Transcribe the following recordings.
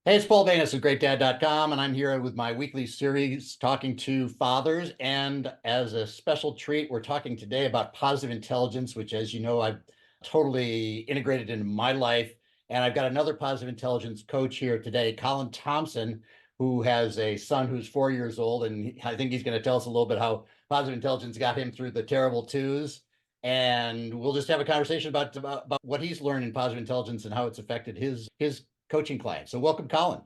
Hey, it's Paul Banis of GreatDad.com, and I'm here with my weekly series talking to fathers. And as a special treat, we're talking today about positive intelligence, which, as you know, I've totally integrated into my life. And I've got another positive intelligence coach here today, Colin Thompson, who has a son who's 4 years old. And I think he's going to tell us a little bit how positive intelligence got him through the terrible twos. And we'll just have a conversation about what he's learned in positive intelligence and how it's affected his coaching clients. So welcome, Colin.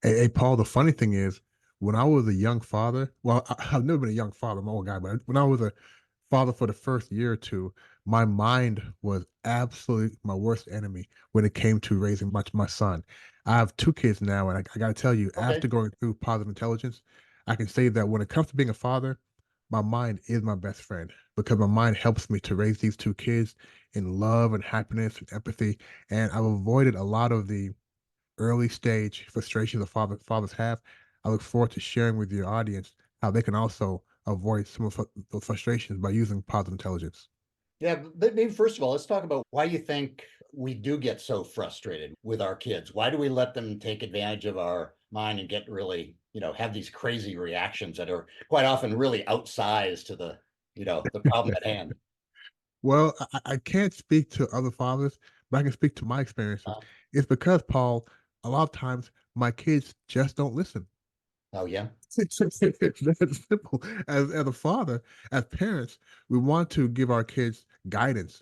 Hey, Paul, the funny thing is, when I was a young father, well, I've never been a young father, I'm an old guy, but when I was a father for the first year or two, my mind was absolutely my worst enemy when it came to raising my son. I have two kids now, and I got to tell you, Okay. after going through positive intelligence, I can say that when it comes to being a father, my mind is my best friend because my mind helps me to raise these two kids in love and happiness and empathy. And I've avoided a lot of the early stage frustrations that fathers have. I look forward to sharing with your audience how they can also avoid some of those frustrations by using positive intelligence. Yeah, but maybe first of all, let's talk about why you think we do get so frustrated with our kids. Why do we let them take advantage of our mind and get really, have these crazy reactions that are quite often really outsized to the problem at hand? Well, I can't speak to other fathers, but I can speak to my experiences. Uh, It's because, Paul, a lot of times my kids just don't listen. oh yeah. It's that simple. As a father, as parents, we want to give our kids guidance.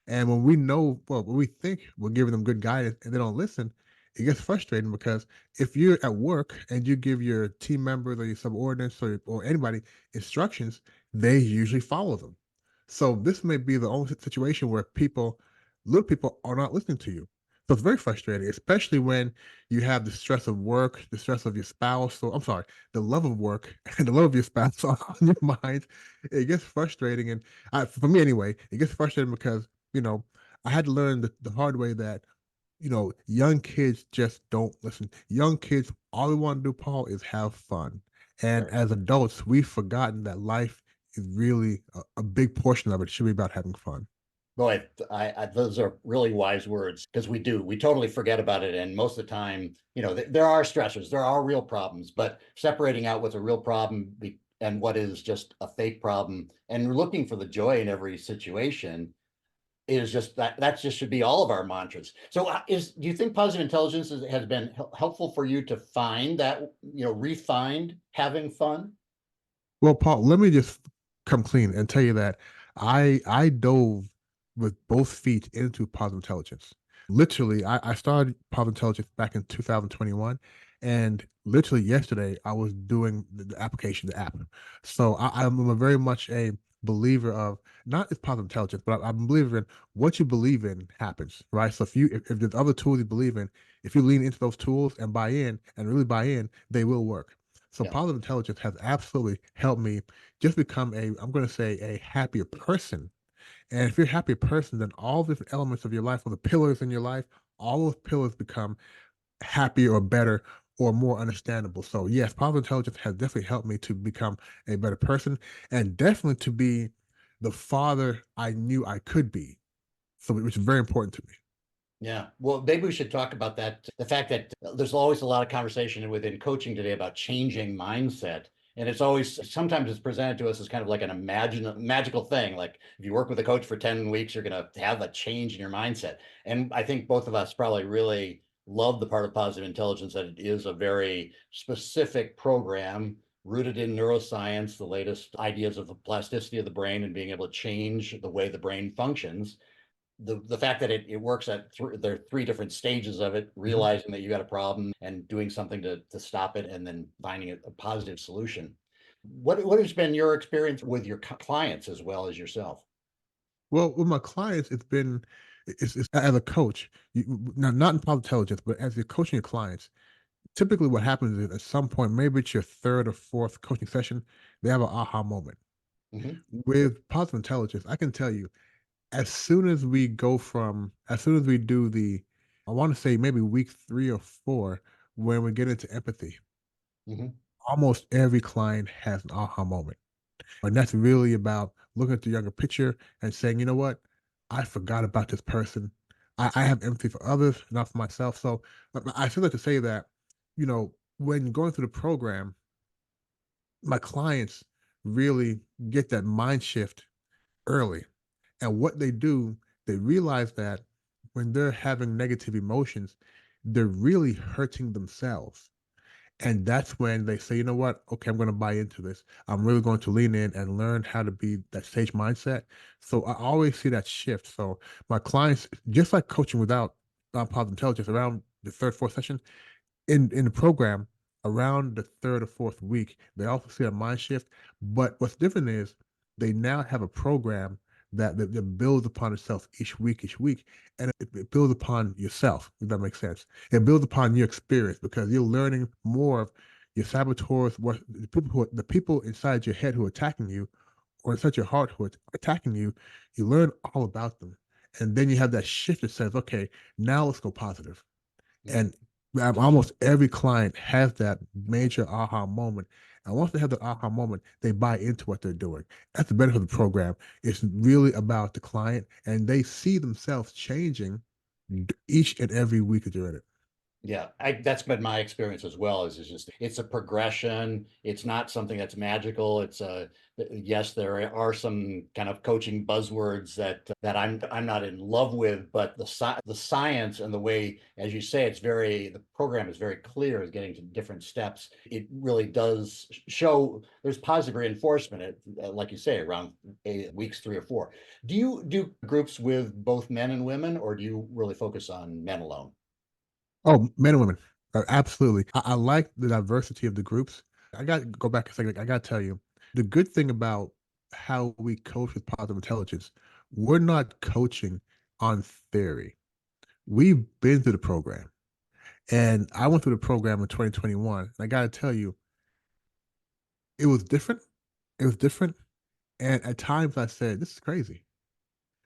And when we know, well, when we think we're giving them good guidance and they don't listen, it gets frustrating because if you're at work and you give your team members or your subordinates or anybody instructions, they usually follow them. So this may be the only situation where little people are not listening to you. So it's very frustrating, especially when you have the stress of work, the stress of your spouse. So I'm sorry, the love of work and the love of your spouse on your mind. It gets frustrating. And for me anyway, it gets frustrating because, I had to learn the hard way that, young kids just don't listen. Young kids, all we want to do, Paul, is have fun. And Right. as adults, we've forgotten that life is really a big portion of it should be about having fun. Boy, those are really wise words because we totally forget about it. And most of the time, there are stressors, there are real problems, but separating out what's a real problem and what is just a fake problem and looking for the joy in every situation is just that just should be all of our mantras. So do you think positive intelligence has been helpful for you to find that, refined having fun? Well, Paul, let me just come clean and tell you that I dove with both feet into positive intelligence. Literally, I started positive intelligence back in 2021, and literally yesterday I was doing the application, the app. So I'm a very much a believer of not just positive intelligence, but I'm a believer in what you believe in happens, right? So if there's other tools you believe in, if you lean into those tools and buy in and really buy in, they will work. So Yeah. positive intelligence has absolutely helped me just become I'm going to say a happier person. And if you're a happier person, then all the different elements of your life, or the pillars in your life, all those pillars become happier or better or more understandable. So yes, positive intelligence has definitely helped me to become a better person and definitely to be the father I knew I could be. So which is very important to me. Yeah. Well, maybe we should talk about that. The fact that there's always a lot of conversation within coaching today about changing mindset. And it's always sometimes it's presented to us as kind of like an magical thing. Like if you work with a coach for 10 weeks, you're going to have a change in your mindset. And I think both of us probably really love the part of positive intelligence that it is a very specific program rooted in neuroscience, the latest ideas of the plasticity of the brain and being able to change the way the brain functions. The fact that it works at there are three different stages of it, Mhm. realizing that you got a problem and doing something to stop it, and then finding a positive solution. What has been your experience with your clients as well as yourself? Well, with my clients, it's as a coach, now not in positive intelligence, but as you're coaching your clients, typically what happens is at some point, maybe it's your third or fourth coaching session, they have an aha moment. Hmm. With positive intelligence, I can tell you, as soon as we do I want to say maybe week 3 or 4, when we get into empathy, Hmm. almost every client has an aha moment. And that's really about looking at the younger picture and saying, you know what? I forgot about this person. I have empathy for others, not for myself. So I feel like to say that, when going through the program, my clients really get that mind shift early. And what they do, they realize that when they're having negative emotions, they're really hurting themselves. And that's when they say, you know what? Okay, I'm going to buy into this. I'm really going to lean in and learn how to be that sage mindset. So I always see that shift. So my clients, just like coaching without positive intelligence, around the third, fourth session, in the program, around the third or fourth week, they also see a mind shift. But what's different is they now have a program that builds upon itself each week, and it builds upon yourself, if that makes sense. It builds upon your experience because you're learning more of your saboteurs, what the people inside your head who are attacking you, or inside your heart who are attacking you. You learn all about them, and then you have that shift that says, okay, now let's go positive. Mhm. And almost every client has that major aha moment. And once they have the aha moment, they buy into what they're doing. That's the benefit of the program. It's really about the client, and they see themselves changing each and every week that they're in it. Yeah, that's been my experience as well. Is it's just it's a progression. It's not something that's magical. It's a yes, there are some kind of coaching buzzwords that I'm not in love with, but the science and the way, as you say, the program is very clear, is getting to different steps. It really does show there's positive reinforcement at, like you say, around weeks 3 or 4. Do you do groups with both men and women, or do you really focus on men alone? Oh, men and women. Absolutely. I like the diversity of the groups. I got to go back a second. I got to tell you, the good thing about how we coach with positive intelligence, we're not coaching on theory. We've been through the program. And I went through the program in 2021. And I got to tell you, it was different. It was different. And at times I said, this is crazy.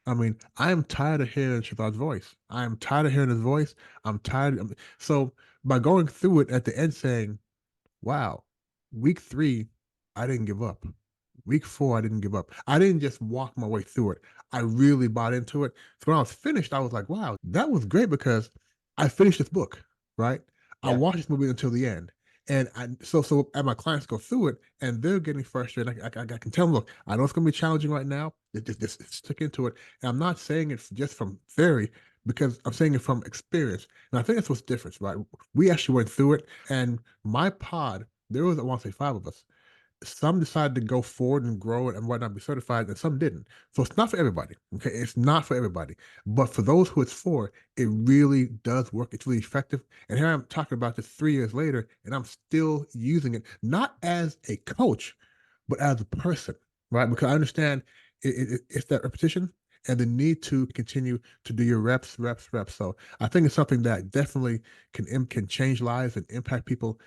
I mean, I am tired of hearing Shazad's voice. I am tired of hearing his voice. I'm tired. So by going through it at the end saying, wow, week 3, I didn't give up. Week 4, I didn't give up. I didn't just walk my way through it. I really bought into it. So when I was finished, I was like, wow, that was great because I finished this book, right? I Yeah. watched this movie until the end. And and my clients go through it and they're getting frustrated. I can tell them, look, I know it's going to be challenging right now. Just stick into it. And I'm not saying it just from theory because I'm saying it from experience. And I think that's what's different, right? We actually went through it. And my pod, there was, I want to say 5 of us. Some decided to go forward and grow it and whatnot, be certified, and some didn't. So it's not for everybody. Okay. It's not for everybody. But for those who it's for, it really does work. It's really effective. And here I'm talking about this 3 years later, and I'm still using it, not as a coach, but as a person, right? Because I understand it's that repetition and the need to continue to do your reps, reps, reps. So I think it's something that definitely can change lives and impact people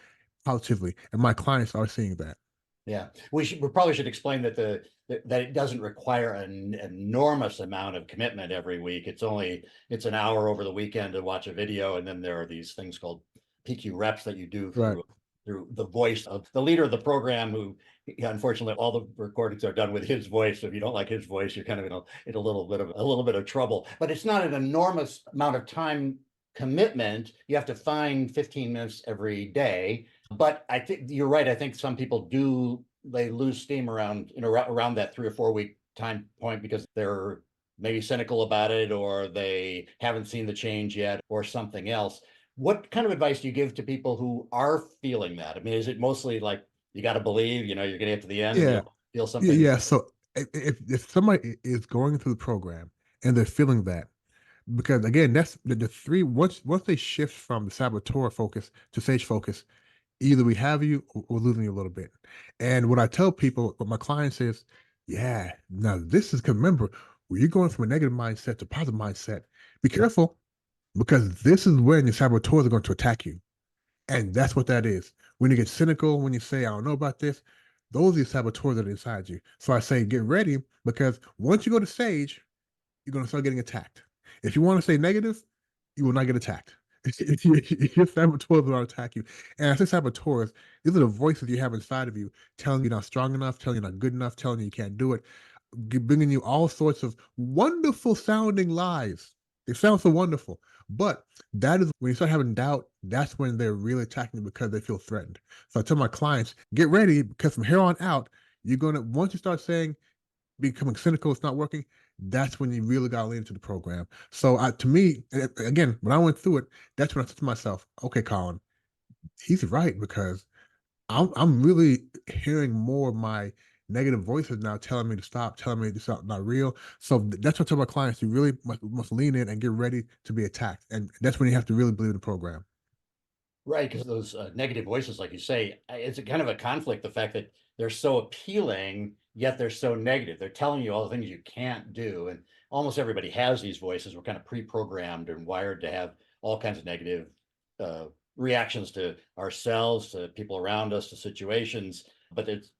positively. And my clients are seeing that. Yeah, we probably should explain that it doesn't require an enormous amount of commitment every week. It's an hour over the weekend to watch a video, and then there are these things called PQ reps that you do Right. through the voice of the leader of the program, who, yeah, unfortunately all the recordings are done with his voice. So if you don't like his voice, you're kind of in a little bit of trouble. But it's not an enormous amount of time commitment. You have to find 15 minutes every day, but I think you're right. I think some people they lose steam around, around that 3 or 4 week time point because they're maybe cynical about it, or they haven't seen the change yet, or something else. What kind of advice do you give to people who are feeling that? I mean, is it mostly like you got to believe, you're going to get to the end and Yeah. you'll feel Yeah. something? Yeah. So if somebody is going through the program and they're feeling that, because again, that's the 3, once they shift from the saboteur focus to sage focus, either we have you or we're losing you a little bit. And what I tell people, what my clients is, yeah, now this is, because remember, when you're going from a negative mindset to positive mindset, be careful because this is when your saboteurs are going to attack you. And that's what that is. When you get cynical, when you say, I don't know about this, those are your saboteurs that are inside you. So I say, get ready because once you go to sage, you're going to start getting attacked. If you want to stay negative, you will not get attacked. Your saboteurs will not attack you. And I say saboteurs, these are the voices you have inside of you telling you you're not strong enough, telling you you're not good enough, telling you you can't do it, bringing you all sorts of wonderful sounding lies. It sounds so wonderful. But that is when you start having doubt, that's when they're really attacking you because they feel threatened. So I tell my clients, get ready because from here on out, you're going to, once you start saying, becoming cynical, it's not working, that's when you really got to lean into the program. So to me, again, when I went through it, that's when I said to myself, okay, Colin, he's right because I'm really hearing more of my negative voices now telling me to stop, telling me this is not real. So that's what I tell my clients. You really must lean in and get ready to be attacked. And that's when you have to really believe in the program. Right, because those negative voices, like you say, it's a kind of a conflict. The fact that they're so appealing, yet they're so negative. They're telling you all the things you can't do, and almost everybody has these voices. We're kind of pre-programmed and wired to have all kinds of negative uh, reactions to ourselves, to people around us, to situations. But it's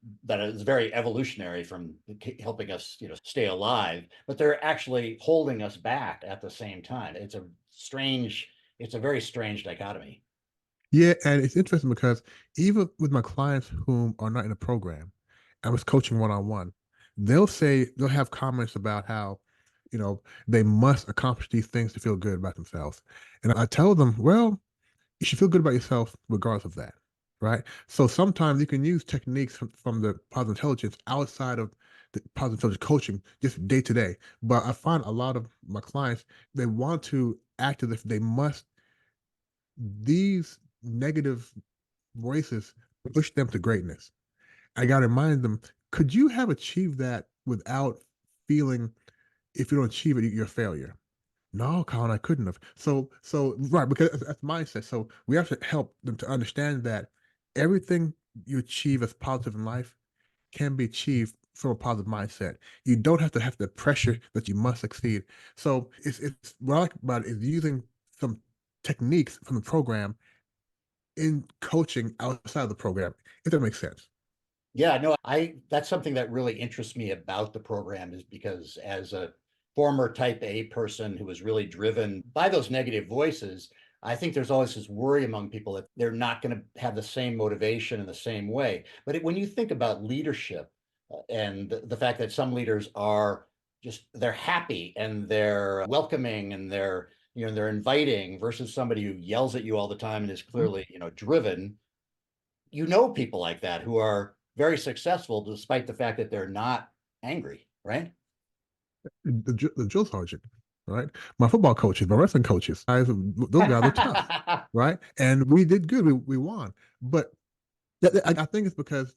very evolutionary from helping us, stay alive. But they're actually holding us back at the same time. It's a very strange dichotomy. Yeah, and it's interesting because even with my clients whom are not in a program, I was coaching one on one. They'll have comments about how, they must accomplish these things to feel good about themselves. And I tell them, well, you should feel good about yourself regardless of that, right? So sometimes you can use techniques from the positive intelligence outside of the positive intelligence coaching, just day to day. But I find a lot of my clients, they want to act as if they must, these negative voices push them to greatness. I got to remind them, could you have achieved that without feeling if you don't achieve it, you're a failure? No, Colin, I couldn't have. So right, because that's mindset. So we have to help them to understand that everything you achieve as positive in life can be achieved from a positive mindset. You don't have the pressure that you must succeed. So it's what I like about it is using some techniques from the program in coaching outside of the program, if that makes sense. Yeah, no, that's something that really interests me about the program is because as a former type A person who was really driven by those negative voices, I think there's always this worry among people that they're not going to have the same motivation in the same way. But when you think about leadership and the fact that some leaders are they're happy and they're welcoming and they're inviting versus somebody who yells at you all the time and is Mhm. clearly, driven, people like that who are very successful despite the fact that they're not angry, right? The drill sergeant, right? My football coaches, my wrestling coaches, those guys are tough, right? And we did good. We won. But I think it's because,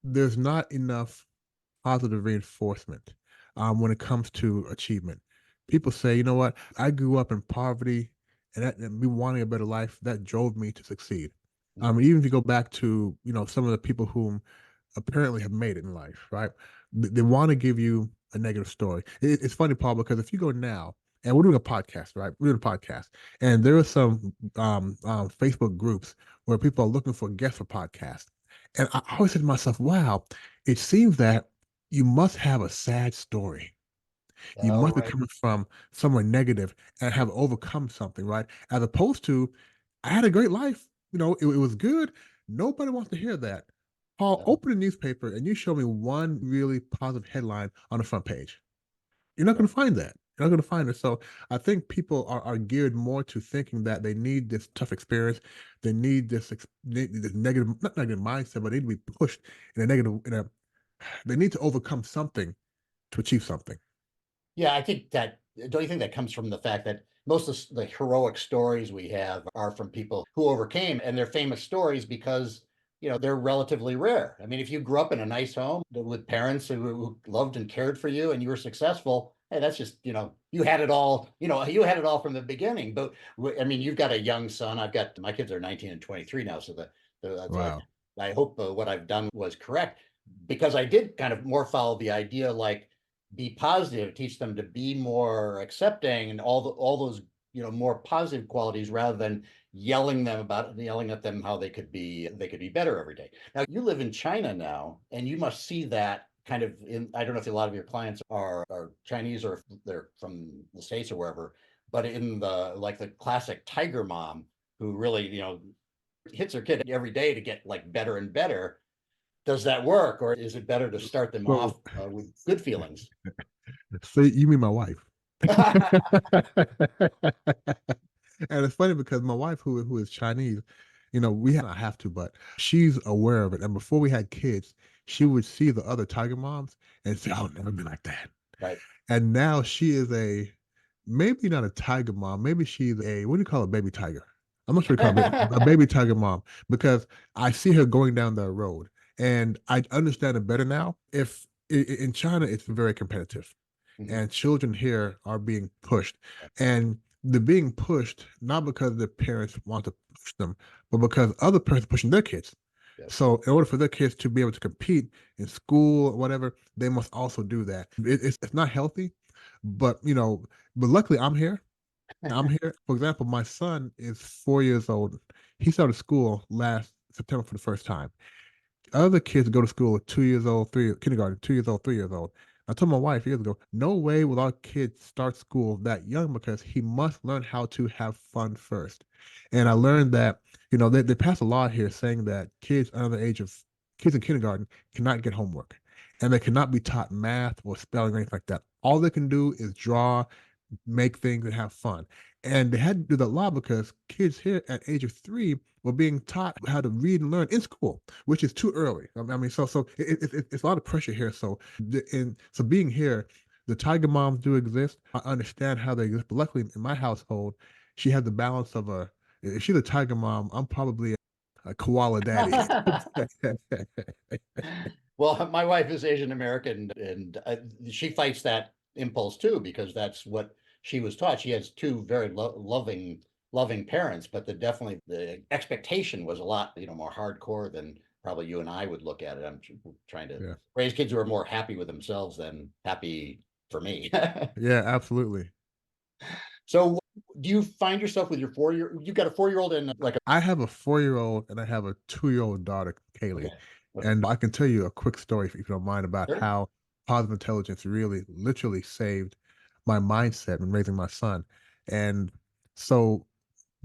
there's not enough positive reinforcement when it comes to achievement. People say, you know what, I grew up in poverty and me wanting a better life, that drove me to succeed. Even if you go back to, some of the people whom apparently have made it in life, right? They want to give you a negative story. It's funny, Paul, because if you go now, and we're doing a podcast, right? We're doing a podcast, and there are some Facebook groups where people are looking for guests for podcasts. And I always say to myself, wow, it seems that you must have a sad story. You Oh, must be right. coming from somewhere negative and have overcome something, right? As opposed to, I had a great life. It was good. Nobody wants to hear that. Paul, Uh, open the newspaper and you show me one really positive headline on the front page. You're not going to find that. You're not going to find it. So I think people are geared more to thinking that they need this tough experience. They need this negative, not negative mindset, but they need to be pushed in a negative, they need to overcome something to achieve something. yeah, I think that, don't you think that comes from the fact that most of the heroic stories we have are from people who overcame, and they're famous stories because, they're relatively rare. I mean, if you grew up in a nice home with parents who loved and cared for you and you were successful, hey, that's just, you had it all, you had it all from the beginning. But I mean, you've got a young son. My kids are 19 and 23 now. So Wow. I hope what I've done was correct because I did kind of more follow the idea like, be positive, teach them to be more accepting and all those, more positive qualities rather than yelling at them how they could be better every day. Now you live in China now and you must see that kind of in, I don't know if a lot of your clients are Chinese or if they're from the States or wherever, but in the classic tiger mom who really, hits her kid every day to get like better and better. Does that work, or is it better to start them So, off with good feelings? so you mean my wife? And it's funny because my wife, who is Chinese, we not have to, but she's aware of it. And before we had kids, she would see the other tiger moms and say, "I'll never be like that." Right. And now she is maybe not a tiger mom, maybe she's what do you call a baby tiger? I'm not sure what you call a baby tiger mom, because I see her going down that road and I understand it better now. If in China, it's very competitive Mhm. and children here are being pushed, and they're being pushed not because the parents want to push them, but because other parents are pushing their kids. Yes. So in order for their kids to be able to compete in school or whatever, they must also do that. It's not healthy, but but luckily I'm here. I'm here. For example, my son is 4 years old. He started school last September for the first time. Other kids go to school at 2 years old, kindergarten, 2 years old, 3 years old. I told my wife years ago, no way will our kid start school that young, because he must learn how to have fun first. And I learned that, they pass a law here saying that kids in kindergarten cannot get homework, and they cannot be taught math or spelling or anything like that. All they can do is draw, make things, and have fun. And they had to do that law because kids here at age of 3 were being taught how to read and learn in school, which is too early. I mean, so it's a lot of pressure here. So being here, the tiger moms do exist. I understand how they exist, but luckily in my household, she has the balance of if she's a tiger mom, I'm probably a koala daddy. Well, my wife is Asian American, and she fights that impulse too, because that's what she was taught. She has two very loving parents, but definitely the expectation was a lot, more hardcore than probably you and I would look at it. I'm trying to Yeah, raise kids who are more happy with themselves than happy for me. yeah, absolutely. So, do you find yourself with your 4 year? You've got a 4 year old and like a I have a 4-year-old and I have a 2-year-old daughter, Kaylee. okay, okay, And I can tell you a quick story, if you don't mind, about sure. how positive intelligence really literally saved my mindset when raising my son. And so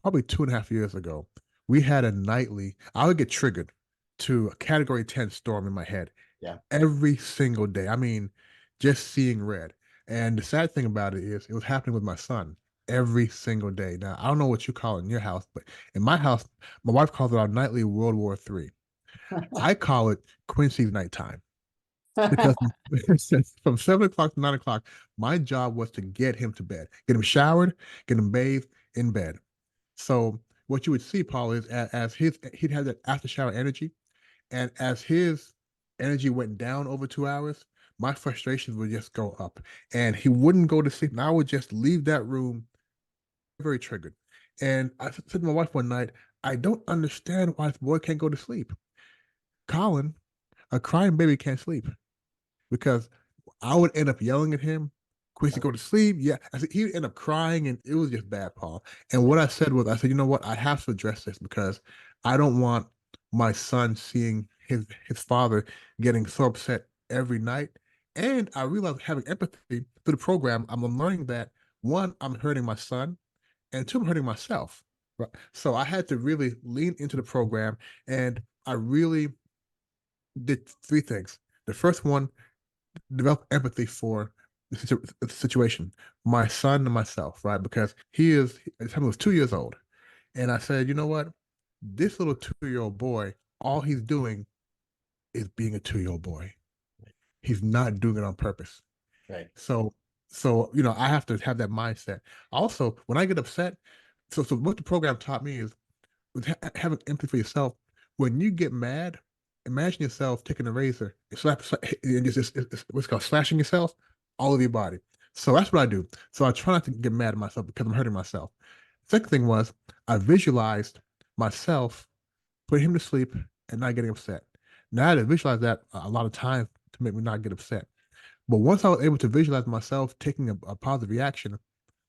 probably 2.5 years ago, we had I would get triggered to a category 10 storm in my head Yeah. every single day. I mean, just seeing red. And the sad thing about it is it was happening with my son every single day. Now, I don't know what you call it in your house, but in my house, my wife calls it our nightly World War III. I call it Quincy's nighttime, because from 7 o'clock to 9 o'clock, my job was to get him to bed, get him showered, get him bathed in bed. So what you would see, Paul, is as he'd have that after shower energy, and as his energy went down over 2 hours, my frustrations would just go up, and he wouldn't go to sleep. And I would just leave that room very triggered. And I said to my wife one night, I don't understand why this boy can't go to sleep. Colin, a crying baby can't sleep, because I would end up yelling at him, Quincy, go to sleep. Yeah. I said, he would end up crying, and it was just bad, Paul. And what I said was, I said, you know what? I have to address this, because I don't want my son seeing his father getting so upset every night. And I realized, having empathy through the program, I'm learning that, one, I'm hurting my son, and two, I'm hurting myself. Right. So I had to really lean into the program, and I really did three things. The first one, develop empathy for the situation, my son and myself, right? Because at the time he was 2 years old. And I said, you know what? This little 2-year-old boy, all he's doing is being a 2-year-old boy. He's not doing it on purpose. Right. So, I have to have that mindset. Also, when I get upset, so what the program taught me is, with having empathy for yourself. When you get mad, imagine yourself taking a razor and and it's what's called slashing yourself all over your body. So that's what I do. So I try not to get mad at myself because I'm hurting myself. Second thing was, I visualized myself putting him to sleep and not getting upset. Now I had to visualize that a lot of times to make me not get upset. But once I was able to visualize myself taking a positive reaction,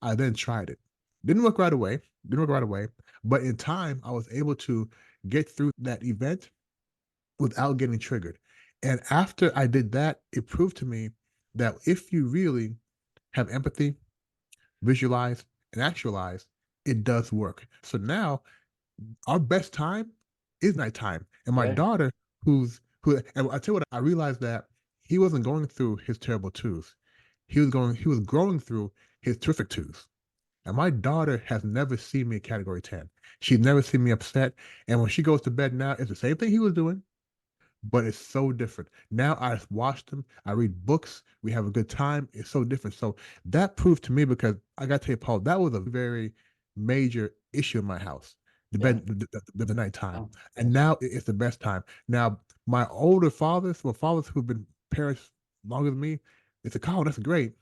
I then tried it. Didn't work right away. Didn't work right away. But in time, I was able to get through that event without getting triggered. And after I did that, it proved to me that if you really have empathy, visualize, and actualize, it does work. So now our best time is nighttime. And my Right. daughter, and I tell you what, I realized that he wasn't going through his terrible twos. He was growing through his terrific twos. And my daughter has never seen me a category 10. She's never seen me upset. And when she goes to bed now, it's the same thing he was doing, but it's so different. Now I watch them, I read books, we have a good time. It's so different. So that proved to me, because I got to tell you, Paul, that was a very major issue in my house. The Yeah. bed, the nighttime. Oh, And now it's the best time. Now, my older fathers, well, fathers who've been parents longer than me, they said, Carl, that's great.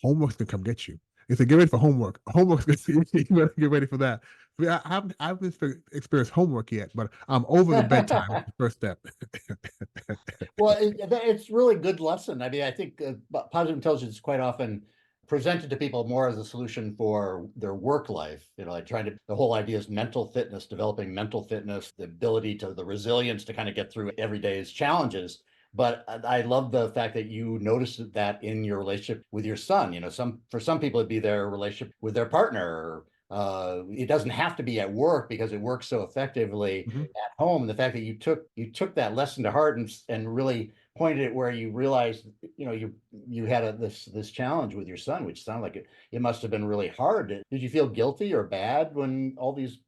Homework's gonna come get you. They said, get ready for homework. Homework's gonna you better get ready for that. I haven't experienced homework yet, but I'm over the bedtime. That's the first step. well, it's really good lesson. I mean, I think positive intelligence is quite often presented to people more as a solution for their work life. Like the whole idea is mental fitness, developing mental fitness, the ability to, the resilience to kind of get through every day's challenges. But I love the fact that you noticed that in your relationship with your son. For some people, it'd be their relationship with their partner. It doesn't have to be at work because it works so effectively Mhm. at home. And the fact that you took that lesson to heart and really pointed it where you realized, you had this challenge with your son, which sounded like it must have been really hard. Did you feel guilty or bad when all these,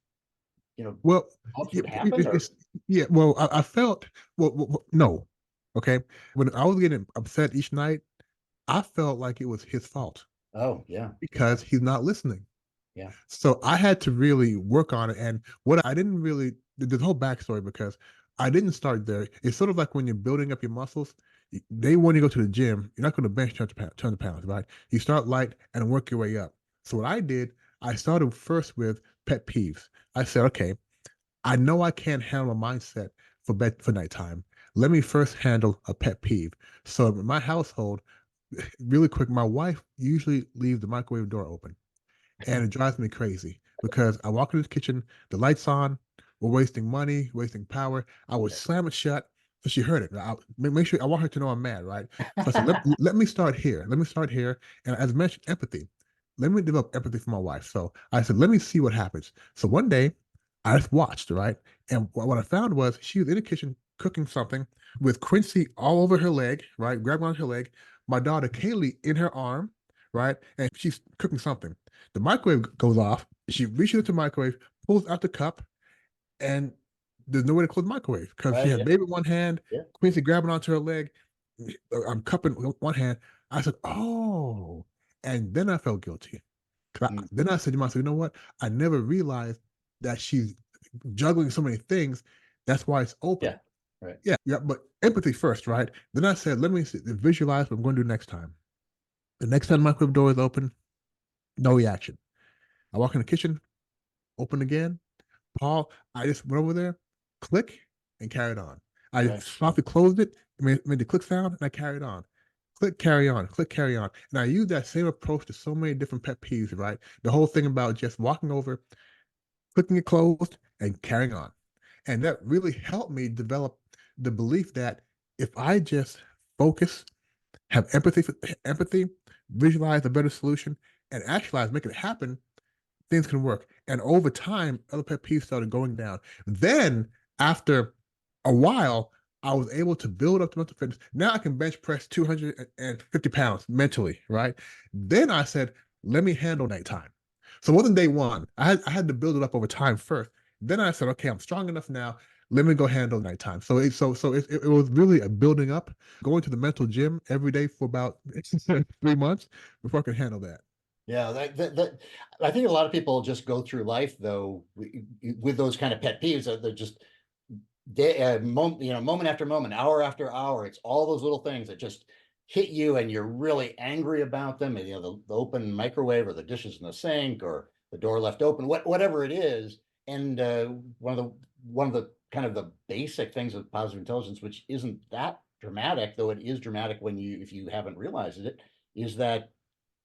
Well, thoughts it, would it, happen? Or it's yeah. Well, I felt no. Okay, when I was getting upset each night, I felt like it was his fault oh yeah, because he's not listening. yeah, So I had to really work on it. And what I didn't really, the whole backstory, because I didn't start there. It's sort of like when you're building up your muscles. They want you to go to the gym. You're not going to bench 200 pounds, right? You start light and work your way up. So what I did, I started first with pet peeves. I said, okay, I know I can't handle a mindset for nighttime. Let me first handle a pet peeve. So in my household, really quick, my wife usually leaves the microwave door open, and it drives me crazy because I walk into the kitchen, the lights on, we're wasting money, wasting power. I would slam it shut so she heard it. I make sure I want her to know I'm mad, right? So I said, let me start here. Let me start here. And as mentioned, empathy. Let me develop empathy for my wife. So I said, let me see what happens. So one day I just watched, right? And what I found was she was in the kitchen cooking something with Quincy all over her leg, right? Grabbing on her leg. My daughter Kaylee in her arm, right? And she's cooking something. The microwave goes off. She reaches into the microwave, pulls out the cup, and there's no way to close the microwave because she right, had baby in one hand, yeah, Quincy grabbing onto her leg. I'm cupping one hand. I said, "Oh," and then I felt guilty. mm, Then I said to myself, "You know what? I never realized that she's juggling so many things. That's why it's open." yeah, right, Yeah, yeah, but empathy first, right? Then I said, "Let me visualize what I'm going to do next time." The next time the microwave door is open, no reaction. I walk in the kitchen, open again. Paul, I just went over there, click, and carried on. I right. softly closed it, made the click sound, and I carried on. Click, carry on, click, carry on. And I use that same approach to so many different pet peeves, right? The whole thing about just walking over, clicking it closed, and carrying on. And that really helped me develop the belief that if I just focus, have empathy, visualize a better solution, and actualize, make it happen, things can work. And over time, other pet peeves started going down. Then, after a while, I was able to build up the mental fitness. Now I can bench press 250 pounds mentally, right? Then I said, let me handle nighttime. So it wasn't day one. I had to build it up over time first. Then I said, okay, I'm strong enough now. Let me go handle nighttime. So it was really a building up, going to the mental gym every day for about 3 months before I could handle that. Yeah, I think a lot of people just go through life though with those kind of pet peeves that they're just moment after moment, hour after hour. It's all those little things that just hit you, and you're really angry about them. And the open microwave, or the dishes in the sink, or the door left open, whatever it is. And one of the kind of the basic things of positive intelligence, which isn't that dramatic, though it is dramatic if you haven't realized it, is that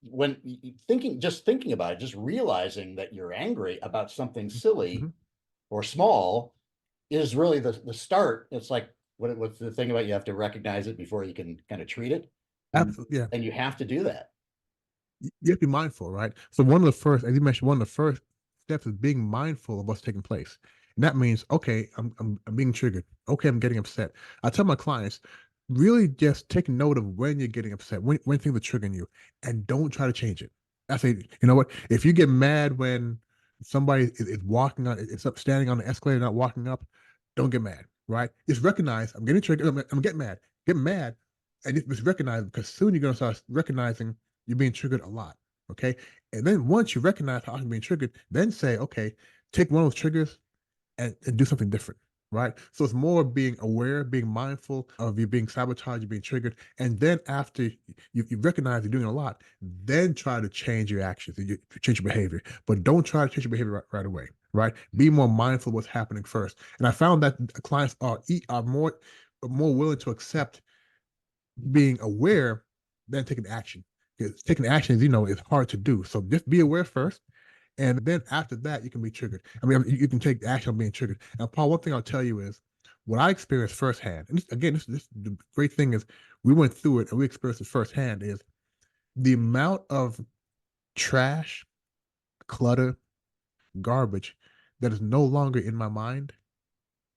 when thinking about it, just realizing that you're angry about something silly Mhm. or small is really the start. It's like what's the thing about, you have to recognize it before you can kind of treat it, and Absolutely, yeah. you have to do that. You have to be mindful, right? So one of the first, as you mentioned, one of the first steps is being mindful of what's taking place. And that means, okay, I'm being triggered. Okay, I'm getting upset. I tell my clients, really just take note of when you're getting upset, when things are triggering you, and don't try to change it. I say, you know what? If you get mad when somebody is walking on, it's up standing on the escalator, not walking up, don't get mad, right? Just recognize I'm getting triggered. I'm getting mad. Get mad, and just recognize because soon you're gonna start recognizing you're being triggered a lot. Okay, and then once you recognize how you're being triggered, then say, okay, take one of those triggers and do something different, right? So it's more being aware, being mindful of you being sabotaged, you being triggered, and then after you recognize you're doing a lot, then try to change your actions, change your behavior. But don't try to change your behavior right away, right? Be more mindful of what's happening first. And I found that clients are more willing to accept being aware than taking action. Because taking action, is hard to do. So just be aware first, and then after that, you can be triggered. I mean, you can take action on being triggered. Now, Paul, one thing I'll tell you is what I experienced firsthand. And the great thing is we went through it and we experienced it firsthand. Is the amount of trash, clutter, garbage that is no longer in my mind.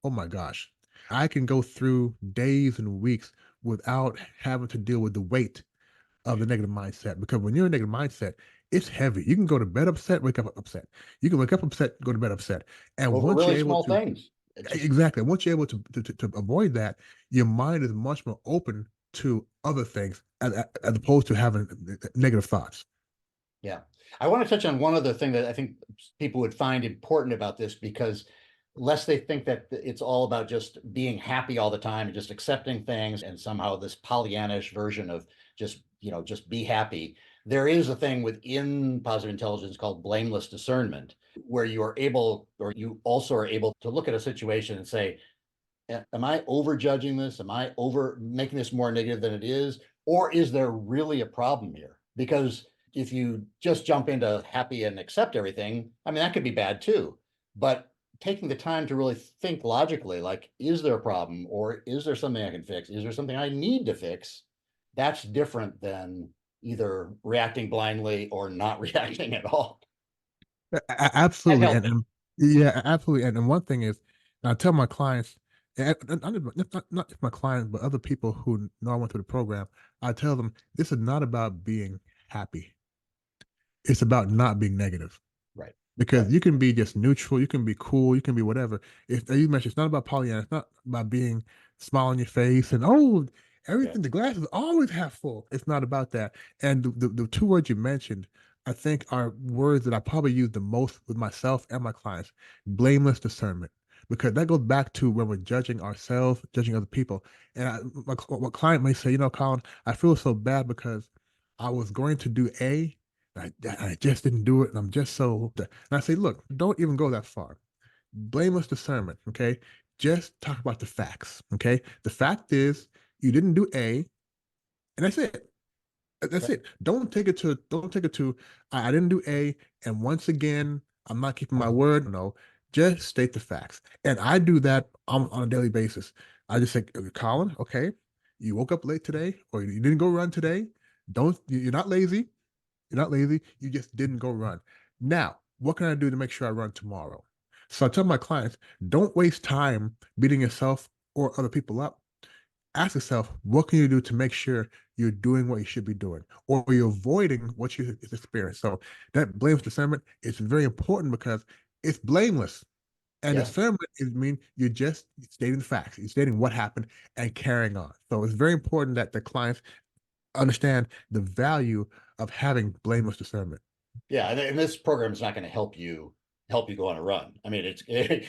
Oh my gosh, I can go through days and weeks without having to deal with the weight of the negative mindset, because when you're in a negative mindset, it's heavy. You can go to bed upset, wake up upset. You can wake up upset, go to bed upset. And Over once you're really able small to things. It's just exactly, once you're able to avoid that, your mind is much more open to other things as opposed to having negative thoughts. Yeah. I want to touch on one other thing that I think people would find important about this, because lest they think that it's all about just being happy all the time and just accepting things and somehow this Pollyannish version of just be happy. There is a thing within positive intelligence called blameless discernment, where you are able, or you also are able to look at a situation and say, am I over judging this? Am I over making this more negative than it is? Or is there really a problem here? Because if you just jump into happy and accept everything, I mean, that could be bad too. But taking the time to really think logically, like, is there a problem, or is there something I can fix? Is there something I need to fix? That's different than either reacting blindly or not reacting at all. Can't Absolutely, help and, it. and yeah, absolutely. And one thing is, I tell my clients, and not just my clients, but other people who know I went through the program. I tell them this is not about being happy. It's about not being negative. Right. Because Right. you can be just neutral, you can be cool, you can be whatever. If you mentioned, it's not about Pollyanna, it's not about being smile on your face and Yeah. everything. The glass is always half full. It's not about that. And the two words you mentioned, I think, are words that I probably use the most with myself and my clients: blameless discernment. Because that goes back to when we're judging ourselves, judging other people. And my client may say, Colin, I feel so bad because I was going to do A, I just didn't do it, and I'm just so. And I say, look, don't even go that far. Blameless discernment, okay? Just talk about the facts, okay? The fact is, you didn't do A, and that's it. That's Right. it. Don't take it to. I didn't do A, and once again, I'm not keeping my word. No, just state the facts, and I do that on a daily basis. I just say, Colin, okay, you woke up late today, or you didn't go run today. Don't. You're not lazy. You're not lazy. You just didn't go run. Now, what can I do to make sure I run tomorrow? So I tell my clients, don't waste time beating yourself or other people up. Ask yourself, what can you do to make sure you're doing what you should be doing, or you're avoiding what you experience? So that blameless discernment is very important because it's blameless. And Yeah. discernment is mean you're just stating the facts, you're stating what happened and carrying on. So it's very important that the clients understand the value of having blameless discernment. Yeah, and this program is not going to help you go on a run. I mean, it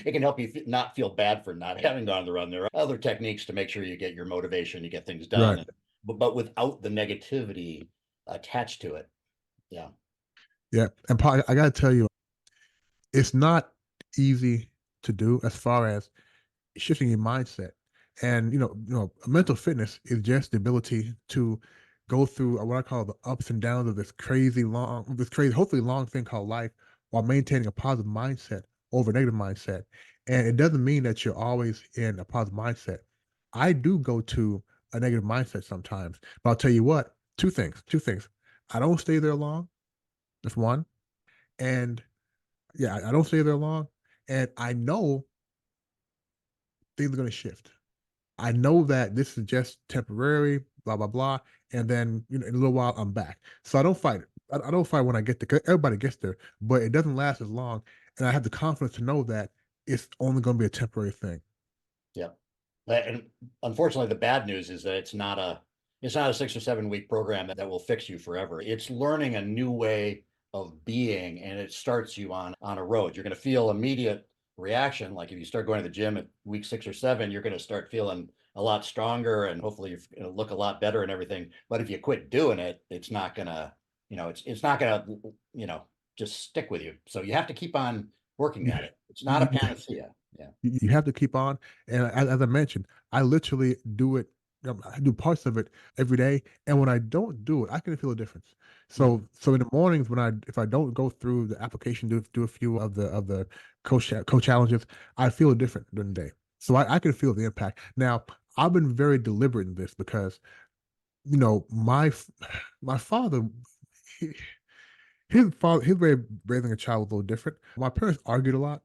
can help you not feel bad for not having gone on the run. There are other techniques to make sure you get your motivation, you get things Right. done, but without the negativity attached to it. Yeah. Yeah. And Paul, I gotta tell you, it's not easy to do as far as shifting your mindset. And mental fitness is just the ability to go through what I call the ups and downs of this crazy, hopefully long thing called life, while maintaining a positive mindset over a negative mindset. And it doesn't mean that you're always in a positive mindset. I do go to a negative mindset sometimes, but I'll tell you what, two things. I don't stay there long. That's one. And yeah, I don't stay there long. And I know things are going to shift. I know that this is just temporary, blah, blah, blah. And then, in a little while, I'm back. So I don't fight it. I don't fight when I get there. 'Cause everybody gets there, but it doesn't last as long. And I have the confidence to know that it's only going to be a temporary thing. Yeah. And unfortunately, the bad news is that it's not a 6 or 7 week program that will fix you forever. It's learning a new way of being, and it starts you on a road. You're going to feel immediate reaction. Like if you start going to the gym at week 6 or 7, you're going to start feeling a lot stronger, and hopefully you're going to look a lot better and everything. But if you quit doing it, it's not gonna, it's not gonna, just stick with you. So you have to keep on working You, at it. It's not a you, panacea. Yeah. you have to keep on. And as I mentioned, I literally do it. I do parts of it every day, and when I don't do it, I can feel a difference. Mhm. So in the mornings when if I don't go through the application, do a few of the co challenges, I feel different during the day. So I can feel the impact. Now I've been very deliberate in this because my father, he, his way of raising a child was a little different. My parents argued a lot,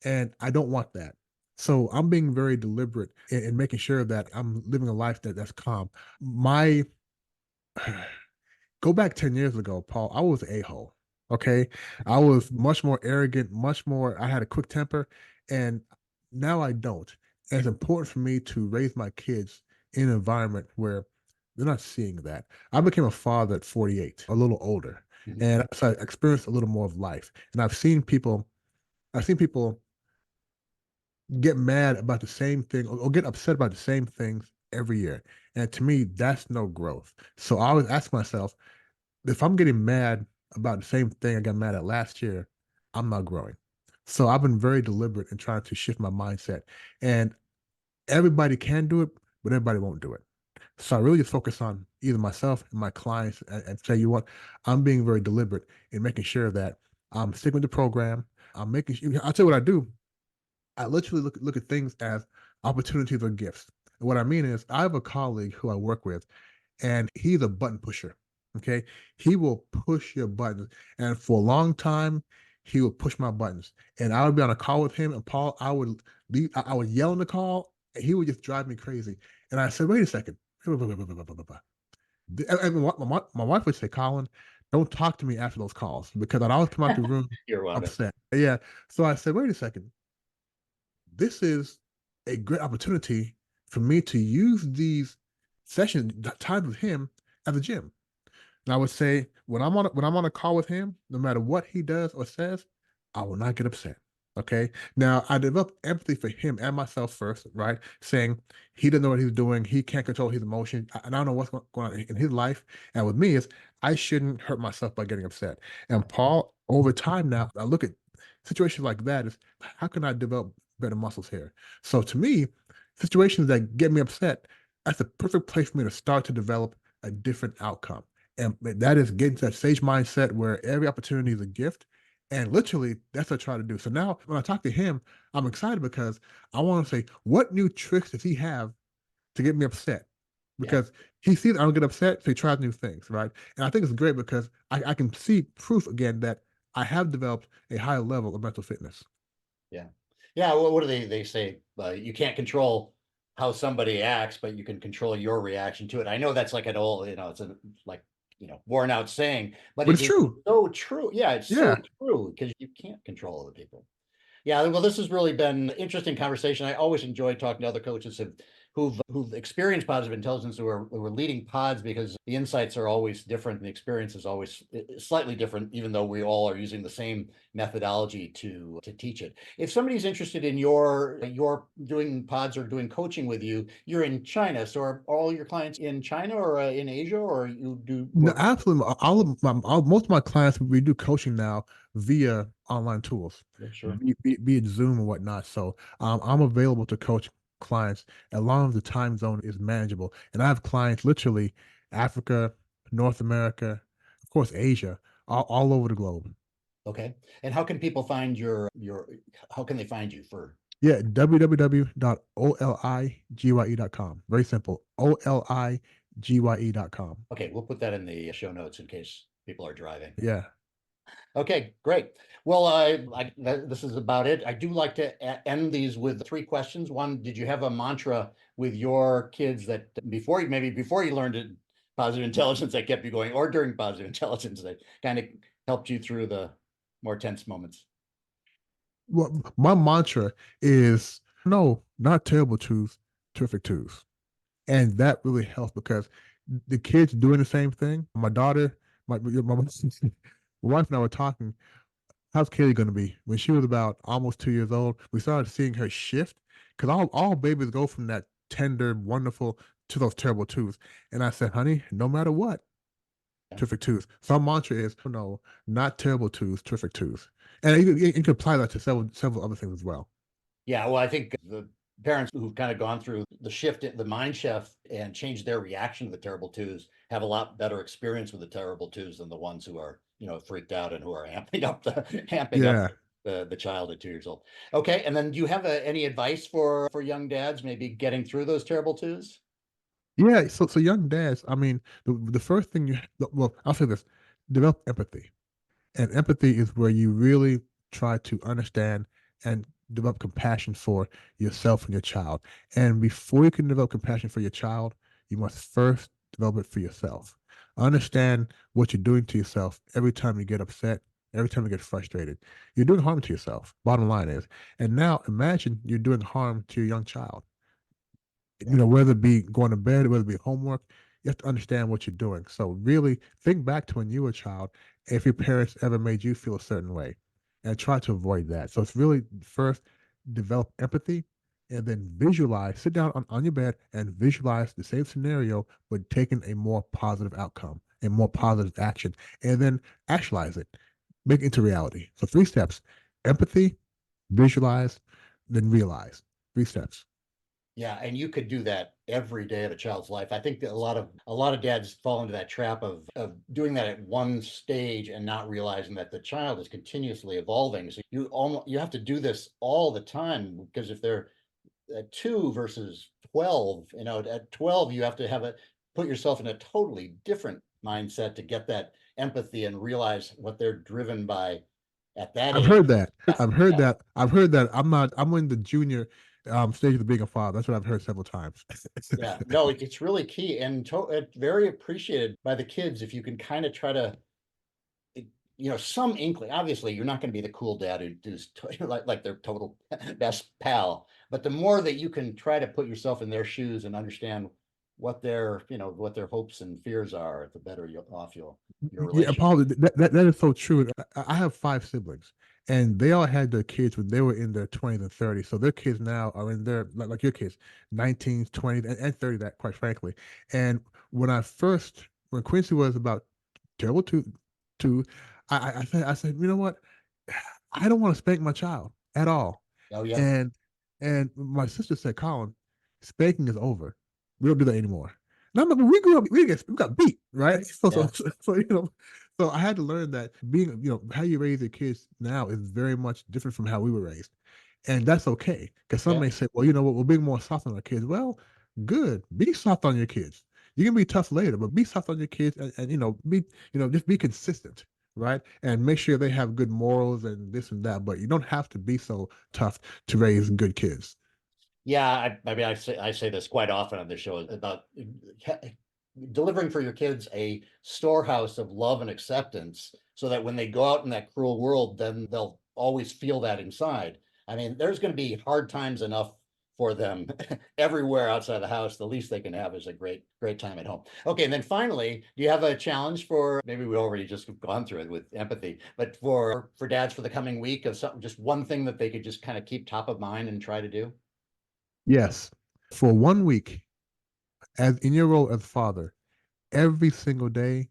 and I don't want that. So I'm being very deliberate in making sure that I'm living a life that's calm. My Go back 10 years ago, Paul, I was a-hole. Okay. I was much more arrogant, much more, I had a quick temper, and now I don't. And it's important for me to raise my kids in an environment where they're not seeing that. I became a father at 48, a little older. Mhm. And so I experienced a little more of life. And I've seen people get mad about the same thing or get upset about the same things every year. And to me, that's no growth. So I always ask myself, if I'm getting mad about the same thing I got mad at last year, I'm not growing. So I've been very deliberate in trying to shift my mindset. And everybody can do it, but everybody won't do it. So I really just focus on either myself and my clients and say, you what, I'm being very deliberate in making sure that I'm sticking with the program. I'm making sure, I'll tell you what I do. I literally look at things as opportunities or gifts. And what I mean is, I have a colleague who I work with, and he's a button pusher. Okay. He will push your buttons. And for a long time, he would push my buttons. And I would be on a call with him, and Paul, I would yell in the call, and he would just drive me crazy. And I said, wait a second. And my wife would say, Colin, don't talk to me after those calls because I'd always come out the room You're welcome. upset. Yeah. So I said, wait a second, this is a great opportunity for me to use these times with him at the gym. And I would say when I'm on a call with him, no matter what he does or says, I will not get upset. Okay. Now I developed empathy for him and myself first, right? Saying he didn't know what he was doing. He can't control his emotions. And I don't know what's going on in his life. And with me is I shouldn't hurt myself by getting upset. And Paul, over time now, I look at situations like that as how can I develop better muscles here? So to me, situations that get me upset, that's the perfect place for me to start to develop a different outcome. And that is getting to that sage mindset where every opportunity is a gift. And literally, that's what I try to do. So now when I talk to him, I'm excited because I want to say, what new tricks does he have to get me upset? Yeah. Because he sees I don't get upset, so he tries new things, right? And I think it's great because I can see proof again that I have developed a higher level of mental fitness. Yeah. Yeah. Well, what do they say? You can't control how somebody acts, but you can control your reaction to it. I know that's like an old, it's a like, worn out saying, but But it it's is true. so true. Yeah, it's Yeah. so true because you can't control other people. Yeah, well, this has really been an interesting conversation. I always enjoy talking to other coaches who've experienced positive intelligence who are leading pods because the insights are always different and the experience is always slightly different, even though we all are using the same methodology to teach it. If somebody's interested in your doing pods or doing coaching with you, you're in China. So are all your clients in China or in Asia, or you do No, work? absolutely. Most of my clients, we do coaching now via online tools, Yeah, sure. be it Zoom or whatnot. So I'm available to coach clients as long as the time zone is manageable. And I have clients literally Africa, North America, of course, Asia, all over the globe. Okay. And how can people find how can they find you for? Yeah, www.oligye.com. Very simple. oligye.com. Okay, we'll put that in the show notes in case people are driving. Yeah. Okay, great. Well, this is about it. I do like to end these with 3 questions. One, did you have a mantra with your kids that before you learned it positive intelligence that kept you going, or during positive intelligence that kind of helped you through the more tense moments? Well, my mantra is no, not terrible twos, terrific twos. And that really helps because the kids doing the same thing. My daughter, my wife and I were talking, how's Kaylee going to be? When she was about almost 2 years old, we started seeing her shift because all babies go from that tender, wonderful to those terrible twos. And I said, honey, no matter what, Yeah. terrific twos. So our mantra is, no, not terrible twos, terrific twos. And you can apply that to several other things as well. Yeah, well, I think the parents who've kind of gone through the shift, the mind shift, and changed their reaction to the terrible twos have a lot better experience with the terrible twos than the ones who are, freaked out and who are amping up Yeah. the child at 2 years old. Okay, and then do you have any advice for young dads, maybe getting through those terrible twos? Yeah, so young dads, I mean, the first thing well, I'll say this, develop empathy. And empathy is where you really try to understand and develop compassion for yourself and your child. And before you can develop compassion for your child, you must first develop it for yourself. Understand what you're doing to yourself every time you get upset, every time you get frustrated. You're doing harm to yourself. Bottom line is. And now imagine you're doing harm to your young child. Yeah. Whether it be going to bed, whether it be homework, you have to understand what you're doing. So really think back to when you were a child, if your parents ever made you feel a certain way, and try to avoid that. So it's really first develop empathy and then visualize, sit down on your bed and visualize the same scenario, but taking a more positive outcome and more positive action, and then actualize it, make it into reality. So 3 steps: empathy, visualize, then realize. 3 steps. Yeah, and you could do that every day of a child's life. I think that a lot of dads fall into that trap of doing that at one stage and not realizing that the child is continuously evolving. So you have to do this all the time, because if they're at 2 versus 12, at 12 you have to put yourself in a totally different mindset to get that empathy and realize what they're driven by at that I've age. heard that. Yeah, I've heard yeah. that. I've heard that. I'm in the junior stage of being a father. That's what I've heard several times. Yeah, no, it's really key, and it's very appreciated by the kids if you can kind of try to, some inkling. Obviously, you're not going to be the cool dad who's like their total best pal, but the more that you can try to put yourself in their shoes and understand what their hopes and fears are, the better off your Yeah, relationship. Paul, that is so true. I have 5 siblings, and they all had their kids when they were in their 20s and 30s. So their kids now are in their like your kids, 19s, 20s, and 30. That quite frankly, and when Quincy was about terrible two, I said, you know what? I don't want to spank my child at all. Oh yeah, And my sister said, Colin, spanking is over. We don't do that anymore. And I'm like, "Well, we grew up, we got beat, right?" So, yeah, so I had to learn that being, how you raise your kids now is very much different from how we were raised. And that's okay. Because some yeah. may say, well, you know what, we're being more soft on our kids. Well, good. Be soft on your kids. You can be tough later, but be soft on your kids and just be consistent, right? And make sure they have good morals and this and that. But you don't have to be so tough to raise good kids. Yeah, I mean, I say this quite often on the show about delivering for your kids a storehouse of love and acceptance, so that when they go out in that cruel world, then they'll always feel that inside. I mean, there's going to be hard times enough for them everywhere outside the house. The least they can have is a great, great time at home. Okay, and then finally, do you have a challenge for, maybe we already just gone through it with empathy, but for dads for the coming week, of something, just one thing that they could just kind of keep top of mind and try to do? Yes. For 1 week, as in your role as father, every single day,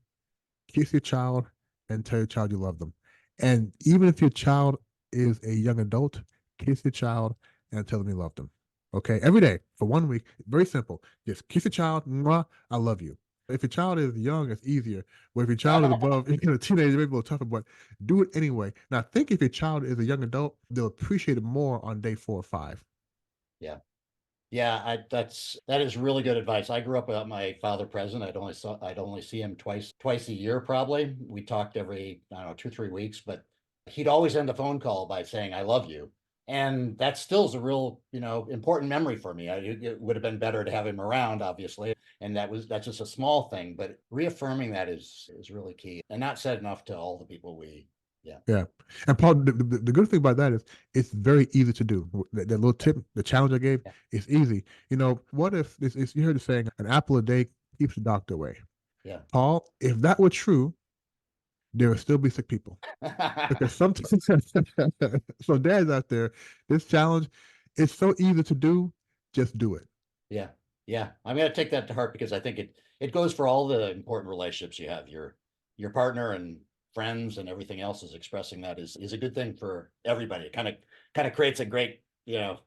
kiss your child and tell your child you love them. And even if your child is a young adult, kiss your child and tell them you love them. Okay, every day for 1 week. Very simple. Just kiss your child. Mwah, I love you. If your child is young, it's easier. But if your child is above, teenager, maybe a little tougher. But do it anyway. Now, think if your child is a young adult, they'll appreciate it more on day 4 or 5. Yeah. Yeah, that is really good advice. I grew up without my father present. I'd only see him twice a year probably. We talked every, I don't know, 2, 3 weeks, but he'd always end the phone call by saying, "I love you." And that still is a real, important memory for me. It would have been better to have him around, obviously. And that's just a small thing, but reaffirming that is really key and not said enough to all the people yeah. Yeah. And Paul, the good thing about that is it's very easy to do. That little tip, the challenge I gave, Yeah. it's easy. What if you heard the saying, an apple a day keeps the doctor away? Yeah. Paul, if that were true, there would still be sick people. Because sometimes, so dads out there, this challenge, it's so easy to do, just do it. Yeah. Yeah. I'm going to take that to heart because I think it goes for all the important relationships you have. Your partner and friends and everything else is expressing that is a good thing for everybody. It kind of creates a great, virtuous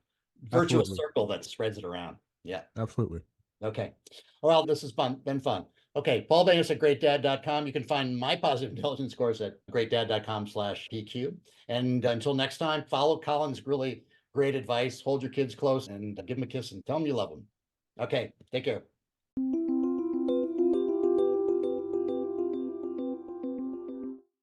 Absolutely. circle that spreads it around. Yeah. Absolutely. Okay. Well, this has been fun. Okay. Paul Banis at GreatDad.com. You can find my positive intelligence course at GreatDad.com/PQ. And until next time, follow Colin's really great advice. Hold your kids close and give them a kiss and tell them you love them. Okay. Take care.